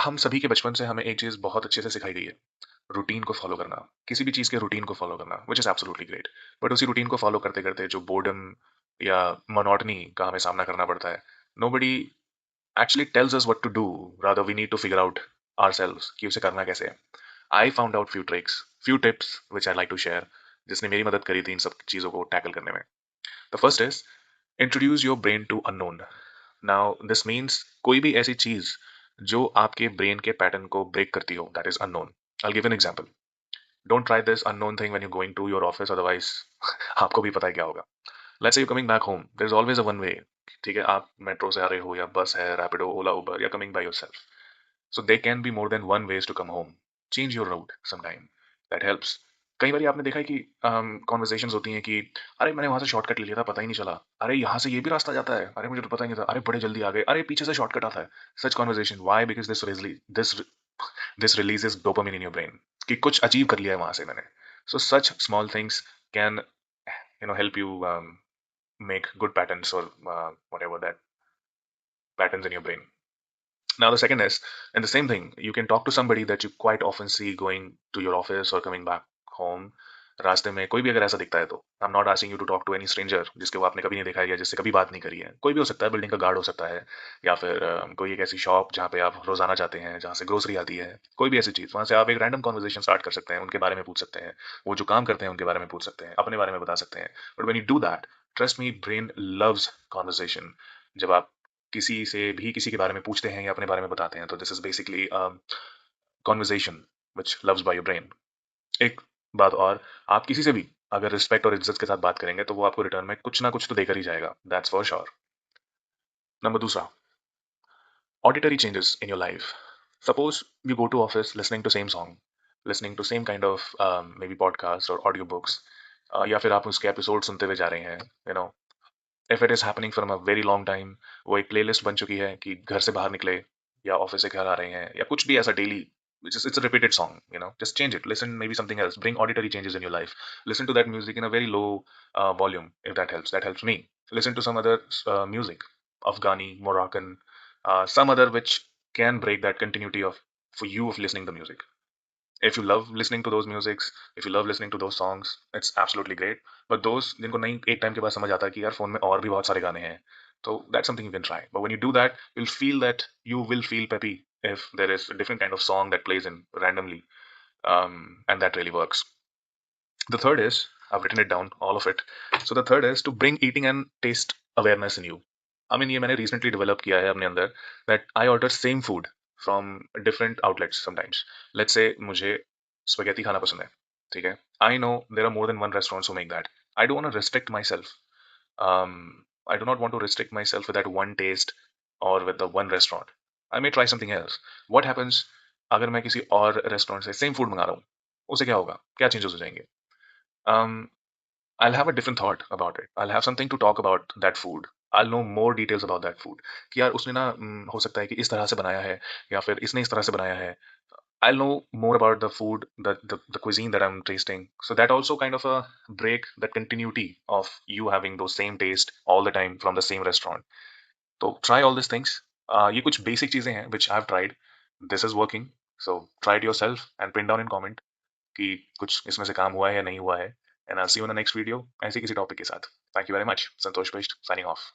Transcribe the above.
हम सभी के बचपन से हमें एक चीज बहुत अच्छे से सिखाई गई है। रूटीन को फॉलो करना, किसी भी चीज के रूटीन को फॉलो करना, which is absolutely great. But उसी रूटीन को फॉलो करते करते जो बोर्डम या मोनोटनी का हमें सामना करना पड़ता है, nobody actually tells us what to do, rather we need to figure out ourselves कि उसे करना कैसे है। I found out few tricks, few tips which I like to share, जिसने मेरी मदद करी थी इन सब चीजों को टैकल करने में। The first is introduce your brain to unknown. Now this means कोई भी ऐसी चीज जो आपके ब्रेन के पैटर्न को ब्रेक करती हो, that is unknown. I give an example. Don't try this unknown thing when you going to your office, otherwise आपको भी पता है क्या होगा। Let's say you coming back home, there is always a one way. ठीक है, आप metro से आ रहे हो या बस है, रैपिडो, ओला, उबर, या coming by yourself. So they can be more than one ways to come home. Change your route sometime, that helps. कई बार आपने देखा है कि कॉन्वर्सेशंस होती हैं कि अरे मैंने वहां से शॉर्टकट ले लिया था, पता ही नहीं चला। अरे यहाँ से ये भी रास्ता जाता है, अरे मुझे तो पता ही नहीं था, अरे बड़े जल्दी आ गए, अरे पीछे से शॉर्टकट आता है। Such conversation, why? Because this releases dopamine in your brain कि कुछ अचीव कर लिया है वहां से मैंने। So such small things can help you make good patterns, or whatever that patterns in your brain. Now the second is, and the same thing, you can talk to somebody that you quite often see going to your office or coming back home. रास्ते में कोई भी अगर ऐसा दिखता है तो I am not asking you to talk to any stranger जिसके वो आपने कभी नहीं देखा है या जिससे कभी बात नहीं करी है। कोई भी हो सकता है, बिल्डिंग का गार्ड हो सकता है, या फिर कोई एक ऐसी शॉप जहाँ पे आप रोजाना जाते हैं, जहाँ से ग्रोसरी आती है, कोई भी ऐसी चीज, वहां से आप एक रैंडम कॉन्वर्सेशन स्टार्ट कर सकते हैं, उनके बारे में पूछ सकते हैं, वो जो काम करते हैं उनके बारे में पूछ सकते हैं, अपने बारे में बता सकते हैं। But when you do that, trust me, brain loves conversation. जब आप किसी से भी किसी के बारे में पूछते हैं या अपने बारे में बताते हैं, तो this is basically conversation which loves by your brain. एक बात और, आप किसी से भी अगर रिस्पेक्ट और इज्जत के साथ बात करेंगे तो वो आपको रिटर्न में कुछ ना कुछ तो देकर ही जाएगा, दैट्स फॉर श्योर। नंबर दूसरा, auditory changes in your life. Suppose you go to office listening to same song, listening to same kind of maybe podcast or audiobooks, या फिर आप उसके एपिसोड सुनते हुए जा रहे हैं, you know, if it is happening from a very long time, वो एक प्लेलिस्ट बन चुकी है कि घर से बाहर निकले या ऑफिस से घर आ रहे हैं या कुछ भी ऐसा daily, which is it's a repeated song, just change it, listen maybe something else, bring auditory changes in your life. Listen to that music in a very low volume, if that helps me. Listen to some other music of Ghani, Moroccan, some other which can break that continuity of for you of listening the music. If you love listening to those musics, if you love listening to those songs, it's absolutely great. But those जिनको नहीं एक time के बाद समझ आता है कि यार फोन में और भी बहुत सारे गाने हैं, तो that's something you can try. But when you do that, you will feel peppy if there is a different kind of song that plays in randomly, and that really works. The third is, I've written it down, all of it. So the third is to bring eating and taste awareness in you. I mean, ये मैंने recently develop किया है अपने अंदर, that I order same food from different outlets sometimes. Let's say मुझे spaghetti खाना पसंद है, ठीक है? I know there are more than one restaurants who make that. I don't want to restrict myself. I do not want to restrict myself with that one taste or with the one restaurant. I may try something else. What happens अगर मैं किसी और restaurant से same food मंगा रहा हूँ, उसे क्या होगा, क्या चेंजेस हो जाएंगे? um, I'll have a different thought about it. I'll have something to talk about that food. I'll know more details about that food. कि यार उसने ना हो सकता है कि इस तरह से बनाया है या फिर इसने इस तरह से बनाया है. I'll know more about the food, the cuisine that I'm tasting. So that also kind of a break that continuity of you having those same taste all the time from the same restaurant. So try all these things. ये कुछ basic चीजें हैं which I've tried. This is working. So try it yourself and print down in comment कि कुछ इसमें से काम हुआ है या नहीं हुआ है. And I'll see you in the next video ऐसे किसी टॉपिक के साथ. Thank you very much. Santosh Bisht signing off.